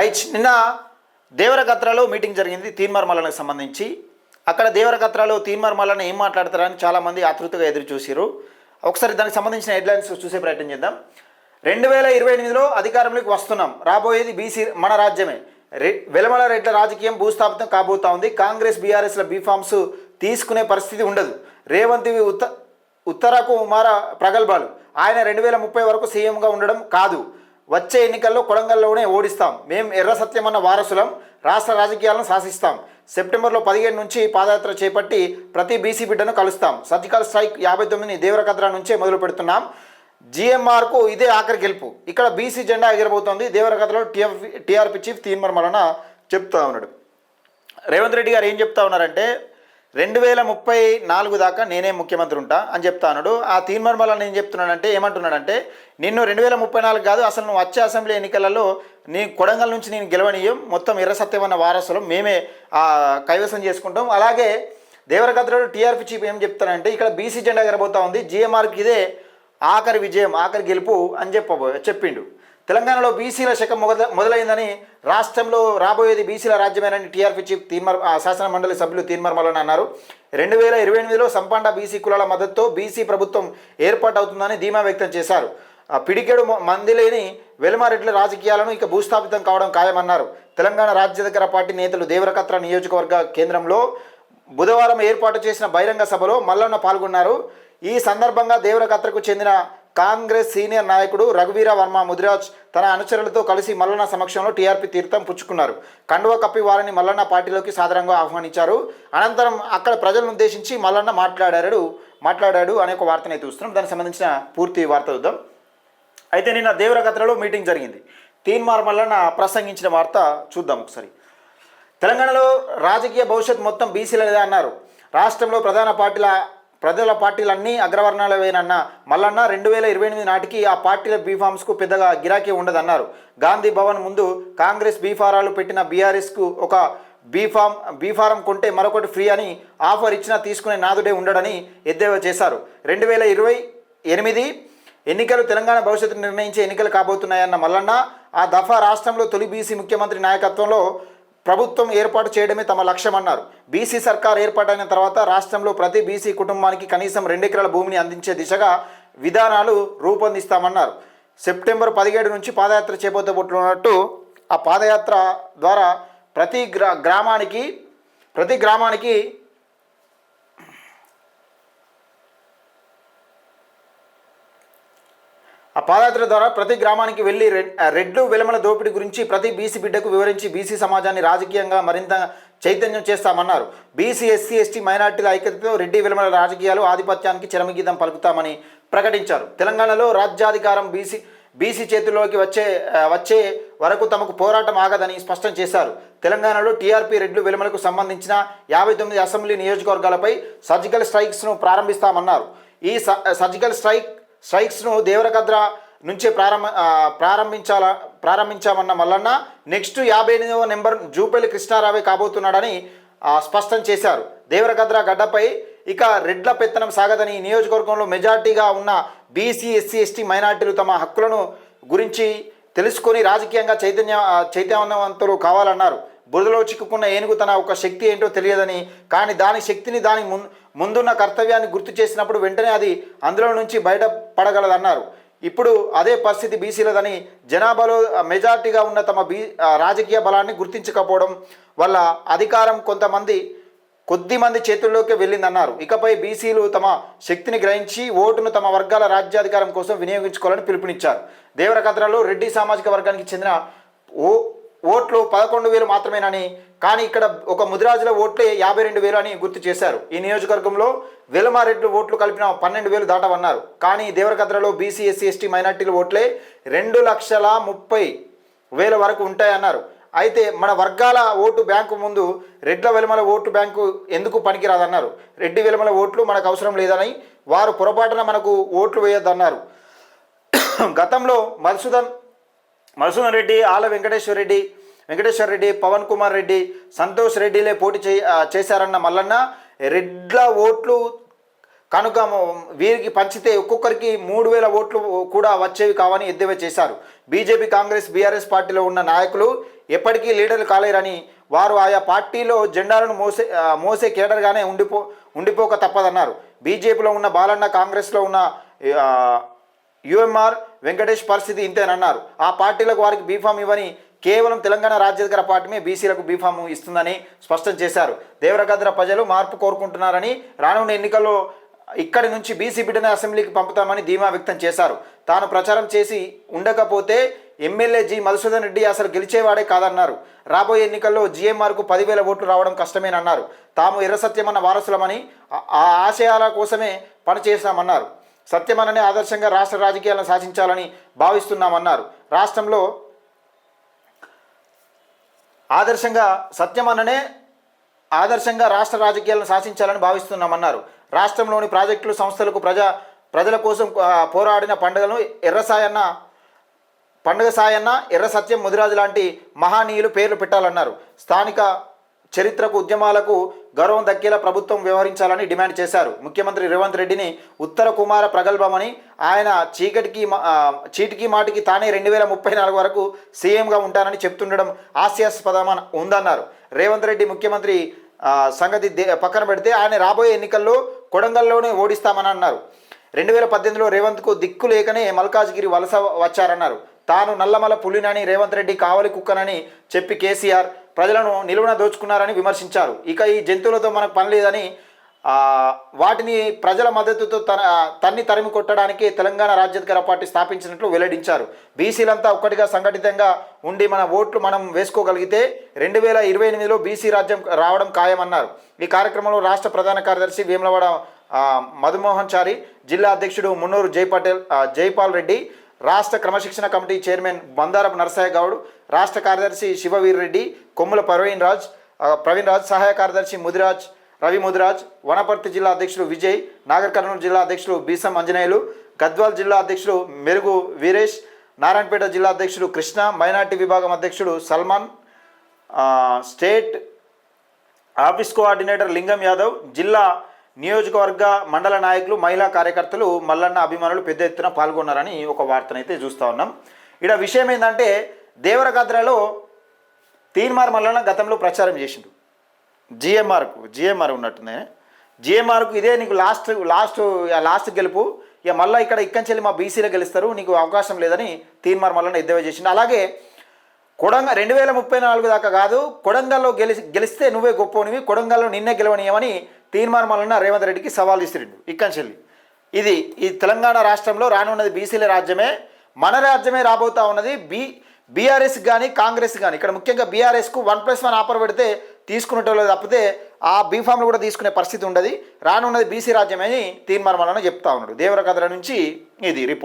Right. నిన్న దేవరకత్రలో meeting జరిగింది తీన్మార్మలకు సంబంధించి. అక్కడ దేవరకత్రలో తీన్మార్మలను ఏం మాట్లాడతారని చాలామంది ఆతృతగా ఎదురు చూసారు. ఒకసారి దానికి సంబంధించిన హెడ్లైన్స్ చూసే ప్రయత్నం చేద్దాం. 2028లో అధికారంలోకి వస్తున్నాం, రాబోయేది బీసీ మన రాజ్యమే, వెలమల రెడ్ల రాజకీయం భూస్థాపితం కాబోతా ఉంది, కాంగ్రెస్ బీఆర్ఎస్ల బీఫామ్స్ తీసుకునే పరిస్థితి ఉండదు, రేవంత్ ఉత్తరకు మార ప్రగల్భాలు, ఆయన 2030 వరకు సీఎంగా ఉండడం కాదు, వచ్చే ఎన్నికల్లో కొడంగల్లోనే ఓడిస్తాం, మేం ఎర్ర సత్యమన్న వారసులం, రాష్ట్ర రాజకీయాలను శాసిస్తాం, సెప్టెంబర్లో 15 నుంచి పాదయాత్ర చేపట్టి ప్రతి బీసీ బిడ్డను కలుస్తాం, సర్జికల్ స్ట్రైక్ 59ని దేవరకద్ర నుంచే మొదలు పెడుతున్నాం, జిఎంఆర్కు ఇదే ఆఖరి గెలుపు, ఇక్కడ బీసీ జెండా ఎగిరబోతోంది, దేవరకద్రలో టీఆర్పీ చీఫ్ తీన్మార్మలన చెప్తా ఉన్నాడు. రేవంత్ రెడ్డి గారు ఏం చెప్తా ఉన్నారంటే 2034 దాకా నేనే ముఖ్యమంత్రి ఉంటా అని చెప్తా ఉన్నాడు. ఆ తీన్మార్మలన ఏం చెప్తున్నాడంటే ఏమంటున్నాడంటే నిన్ను 2034 కాదు, అసలు నువ్వు వచ్చే అసెంబ్లీ ఎన్నికలలో నీ కొడంగల్ నుంచి నేను గెలవనీయం, మొత్తం ఎర్ర సత్యమన్న వారసులం మేమే కైవసం చేసుకుంటాం. అలాగే దేవరకద్రలో టీఆర్పీ చీఫ్ ఏం చెప్తానంటే ఇక్కడ బీసీ జెండా ఎగరబోతా ఉంది, జిఎంఆర్కి ఇదే ఆఖరి విజయం, ఆఖరి గెలుపు అని చెప్పిండు. తెలంగాణలో బీసీల శకం మొదలైందని, రాష్ట్రంలో రాబోయేది బీసీల రాజ్యమేనని టీఆర్పీ చీఫ్ శాసన మండలి సభ్యులు తీన్మార్మలన అన్నారు. 2028లో సంపండ బీసీ కులాల మద్దతుతో బీసీ ప్రభుత్వం ఏర్పాటు అవుతుందని ధీమా వ్యక్తం చేశారు. పిడికెడు మంది లేని వెలమారెడ్ల రాజకీయాలను ఇక భూస్థాపితం కావడం ఖాయమన్నారు. తెలంగాణ రాజ్యాధికార పార్టీ నేతలు దేవరకత్ర నియోజకవర్గ కేంద్రంలో బుధవారం ఏర్పాటు చేసిన బహిరంగ సభలో మల్లన్న పాల్గొన్నారు. ఈ సందర్భంగా దేవరకత్రకు చెందిన కాంగ్రెస్ సీనియర్ నాయకుడు రఘువీర వర్మ ముదిరాజ్ తన అనుచరులతో కలిసి మల్లన్న సమక్షంలో టీఆర్పీ తీర్థం పుచ్చుకున్నారు. కండువ కప్పి వారిని మల్లన్న పార్టీలోకి సాదరంగా ఆహ్వానించారు. అనంతరం అక్కడ ప్రజలను ఉద్దేశించి మల్లన్న మాట్లాడాడు అనే ఒక వార్తనైతే చూస్తున్నాం. దానికి సంబంధించిన పూర్తి వార్త చూద్దాం. అయితే నిన్న దేవరకత్రలో మీటింగ్ జరిగింది. తీన్మార్మలన ప్రసంగించిన వార్త చూద్దాం ఒకసారి. తెలంగాణలో రాజకీయ భవిష్యత్ మొత్తం బీసీలదే అన్నారు. రాష్ట్రంలో ప్రజల పార్టీలన్నీ అగ్రవర్ణాలవేనన్న మల్లన్న 2028 నాటికి ఆ పార్టీల బీఫామ్స్కు పెద్దగా గిరాకీ ఉండదన్నారు. గాంధీ భవన్ ముందు కాంగ్రెస్ బీఫారాలు పెట్టిన బీఆర్ఎస్కు ఒక బీఫారం కొంటే మరొకటి ఫ్రీ అని ఆఫర్ ఇచ్చినా తీసుకునే నాదుడే ఉండడని ఎద్దేవా చేశారు. 2028 ఎన్నికలు తెలంగాణ భవిష్యత్తు నిర్ణయించే ఎన్నికలు కాబోతున్నాయన్న మల్లన్న ఆ దఫా రాష్ట్రంలో తొలి బీసీ ముఖ్యమంత్రి నాయకత్వంలో ప్రభుత్వం ఏర్పాటు చేయడమే తమ లక్ష్యమన్నారు. బీసీ సర్కార్ ఏర్పాటైన తర్వాత రాష్ట్రంలో ప్రతి బీసీ కుటుంబానికి కనీసం 2 ఎకరాల భూమిని అందించే దిశగా విధానాలు రూపొందిస్తామన్నారు. సెప్టెంబర్ 17 నుంచి పాదయాత్ర చేపట్టబోతున్నట్టు ఆ పాదయాత్ర ద్వారా ప్రతి గ్రామానికి వెళ్ళి రెడ్లు వెలమల దోపిడీ గురించి ప్రతి బీసీ బిడ్డకు వివరించి బీసీ సమాజాన్ని రాజకీయంగా మరింత చైతన్యం చేస్తామన్నారు. బీసీ ఎస్సీ ఎస్టీ మైనార్టీల ఐక్యతతో రెడ్డి వెలమల రాజకీయాలు ఆధిపత్యానికి చరమగీతం పలుకుతామని ప్రకటించారు. తెలంగాణలో రాజ్యాధికారం బీసీ చేతుల్లోకి వచ్చే వరకు తమకు పోరాటం ఆగదని స్పష్టం చేశారు. తెలంగాణలో టీఆర్పీ రెడ్లు వెలమలకు సంబంధించిన 59 అసెంబ్లీ నియోజకవర్గాలపై సర్జికల్ స్ట్రైక్స్ను ప్రారంభిస్తామన్నారు. ఈ సర్జికల్ స్ట్రైక్స్ను దేవరకద్ర నుంచే ప్రారంభించామన్న మల్లన్న నెక్స్ట్ 58వ నెంబర్ జూపల్లి కృష్ణారావే కాబోతున్నాడని స్పష్టం చేశారు. దేవరకద్ర గడ్డపై ఇక రెడ్ల పెత్తనం సాగదని, నియోజకవర్గంలో మెజార్టీగా ఉన్న బీసీ ఎస్సీ ఎస్టీ మైనార్టీలు తమ హక్కులను గురించి తెలుసుకొని రాజకీయంగా చైతన్యవంతులు కావాలన్నారు. బురదలో చిక్కుకున్న ఏనుగు తన ఒక శక్తి ఏంటో తెలియదని, కానీ దాని శక్తిని దాని ముందున్న కర్తవ్యాన్ని గుర్తు చేసినప్పుడు వెంటనే అది అందులో నుంచి బయటపడగలదన్నారు. ఇప్పుడు అదే పరిస్థితి బీసీలదని, జనాభాలో మెజార్టీగా ఉన్న తమ రాజకీయ బలాన్ని గుర్తించకపోవడం వల్ల అధికారం కొద్దిమంది చేతుల్లోకి వెళ్ళిందన్నారు. ఇకపై బీసీలు తమ శక్తిని గ్రహించి ఓటును తమ వర్గాల రాజ్యాధికారం కోసం వినియోగించుకోవాలని పిలుపునిచ్చారు. దేవరకద్రలో రెడ్డి సామాజిక వర్గానికి చెందిన ఓట్లు 11,000 మాత్రమేనని, కానీ ఇక్కడ ఒక ముదిరాజుల ఓట్లే 52,000 అని గుర్తు చేశారు. ఈ నియోజకవర్గంలో వెలమారెడ్లు ఓట్లు కలిపిన 12,000 దాటవన్నారు. కానీ దేవరకద్రలో బీసీ ఎస్సీ ఎస్టీ మైనార్టీల ఓట్లే 2,30,000 వరకు ఉంటాయన్నారు. అయితే మన వర్గాల ఓటు బ్యాంకు ముందు రెడ్ల వెలమల ఓటు బ్యాంకు ఎందుకు పనికిరాదన్నారు. రెడ్డి వెలమల ఓట్లు మనకు అవసరం లేదని, వారు పొరపాటున మనకు ఓట్లు వేయొద్దన్నారు. గతంలో మధుసూదన్ రెడ్డి, ఆల వెంకటేశ్వర రెడ్డి, పవన్ కుమార్ రెడ్డి, సంతోష్ రెడ్డిలే పోటీ చేశారన్న మల్లన్న రెడ్ల ఓట్లు కనుక వీరికి పంచితే ఒక్కొక్కరికి 3,000 ఓట్లు కూడా వచ్చేవి కావని ఎద్దేవా చేశారు. బీజేపీ, కాంగ్రెస్, బీఆర్ఎస్ పార్టీలో ఉన్న నాయకులు ఎప్పటికీ లీడర్లు కాలేరని, వారు ఆయా పార్టీలో జెండాలను మోసే కేడర్గానే ఉండిపోక తప్పదన్నారు. బీజేపీలో ఉన్న బాలన్న, కాంగ్రెస్లో ఉన్న యుఎంఆర్ వెంకటేష్ పరిస్థితి ఇంతేనన్నారు. ఆ పార్టీలకు వారికి బీఫామ్ ఇవ్వని, కేవలం తెలంగాణ రాజ్యాధికార పార్టీమే బీసీలకు బీఫామ్ ఇస్తుందని స్పష్టం చేశారు. దేవరకద్ర ప్రజలు మార్పు కోరుకుంటున్నారని, రానున్న ఎన్నికల్లో ఇక్కడి నుంచి బీసీ బిడ్డనే అసెంబ్లీకి పంపుతామని ధీమా వ్యక్తం చేశారు. తాను ప్రచారం చేసి ఉండకపోతే ఎమ్మెల్యే జి మధుసూదన్ రెడ్డి అసలు గెలిచేవాడే కాదన్నారు. రాబోయే ఎన్నికల్లో జీఎంఆర్కు 10,000 ఓట్లు రావడం కష్టమేనన్నారు. తాము ఎర్ర సత్యమన్న వారసులమని, ఆ ఆశయాల కోసమే పనిచేస్తామన్నారు. సత్యమన్ననే ఆదర్శంగా రాష్ట్ర రాజకీయాలను శాసించాలని భావిస్తున్నామన్నారు. రాష్ట్రంలో ఆదర్శంగా రాష్ట్ర రాజకీయాలను శాసించాలని భావిస్తున్నామన్నారు. రాష్ట్రంలోని ప్రాజెక్టులు, సంస్థలకు ప్రజల కోసం పోరాడిన పండుగ సాయన్న, ఎర్ర సత్యం, ముదిరాజు లాంటి మహానీయులు పేర్లు పెట్టాలన్నారు. స్థానిక చరిత్రకు, ఉద్యమాలకు గౌరవం దక్కేలా ప్రభుత్వం వ్యవహరించాలని డిమాండ్ చేశారు. ముఖ్యమంత్రి రేవంత్ రెడ్డిని ఉత్తర కుమార ప్రగల్భమని, ఆయన చీటికి మాటికి తానే 2034 వరకు సీఎంగా ఉంటానని చెప్తుండడం హాస్యాస్పదం ఉందన్నారు. రేవంత్ రెడ్డి ముఖ్యమంత్రి సంగతి పక్కన పెడితే ఆయన రాబోయే ఎన్నికల్లో కొడంగల్లోనే ఓడిస్తామని అన్నారు. 2018లో రేవంత్కు దిక్కు లేకనే మల్కాజ్గిరి వలస వచ్చారన్నారు. తాను నల్లమల పులినని, రేవంత్ రెడ్డి కావలి కుక్కనని చెప్పి కేసీఆర్ ప్రజలను నిలువున దోచుకున్నారని విమర్శించారు. ఇక ఈ జంతువులతో మనకు పని లేదని, వాటిని ప్రజల మద్దతుతో తరిమి కొట్టడానికి తెలంగాణ రాజ్యాధికార పార్టీ స్థాపించినట్లు వెల్లడించారు. బీసీలంతా ఒక్కటిగా సంఘటితంగా ఉండి మన ఓట్లు మనం వేసుకోగలిగితే 2028లో బీసీ రాజ్యం రావడం ఖాయమన్నారు. ఈ కార్యక్రమంలో రాష్ట్ర ప్రధాన కార్యదర్శి వేములవాడ మధుమోహన్ చారి, జిల్లా అధ్యక్షుడు మున్నూరు జైపాల్ రెడ్డి, రాష్ట్ర క్రమశిక్షణ కమిటీ చైర్మన్ బందారపు నరసయ్య గౌడ్, రాష్ట్ర కార్యదర్శి శివవీర్ రెడ్డి, కొమ్ముల ప్రవీణ్ రాజ్, సహాయ కార్యదర్శి రవి ముదిరాజ్, వనపర్తి జిల్లా అధ్యక్షులు విజయ్, నాగర్ కర్నూలు జిల్లా అధ్యక్షులు బీసం అంజనేయులు, గద్వాల్ జిల్లా అధ్యక్షులు మెరుగు వీరేష్, నారాయణపేట జిల్లా అధ్యక్షుడు కృష్ణ, మైనార్టీ విభాగం అధ్యక్షుడు సల్మాన్, స్టేట్ ఆఫీస్ కోఆర్డినేటర్ లింగం యాదవ్, జిల్లా నియోజకవర్గ మండల నాయకులు, మహిళా కార్యకర్తలు, మల్లన్న అభిమానులు పెద్ద ఎత్తున పాల్గొన్నారని ఒక వార్తనైతే చూస్తూ ఉన్నాం. ఇక్కడ విషయం ఏంటంటే, దేవరకద్రలో తీన్మార్ మల్లన్న గతంలో ప్రచారం చేసిండు. జిఎంఆర్ ఉన్నట్టుంది. జిఎంఆర్కు ఇదే నీకు లాస్ట్ గెలుపు, ఇక మళ్ళీ ఇక్కడి నుంచి మా బీసీలో గెలుస్తారు, నీకు అవకాశం లేదని తీన్మార్ మల్లన్న ఎద్దేవా చేసిండు. అలాగే 2034 దాకా కాదు, కొడంగల్లో గెలిస్తే నువ్వే గొప్పనివి, కొడంగల్లో నిన్నే గెలవనీయమని తీన్మార్ మల్లన్న రేవంత్ రెడ్డికి సవాల్ ఇస్తుండు. ఇక్కడి ఇది ఈ తెలంగాణ రాష్ట్రంలో రానున్నది బీసీల రాజ్యమే, మన రాజ్యమే రాబోతా ఉన్నది. బీఆర్ఎస్ కానీ కాంగ్రెస్ కానీ, ఇక్కడ ముఖ్యంగా బీఆర్ఎస్కు 1+1 ఆఫర్ పెడితే తీసుకునేటోళ్ళు తప్పితే ఆ బీఫామ్లు కూడా తీసుకునే పరిస్థితి ఉండదు. రానున్నది బీసీ రాజ్యమే అని తీన్మార్ మల్లన్న చెప్తా ఉన్నాడు. దేవరకద్ర నుంచి ఇది రిపోర్ట్.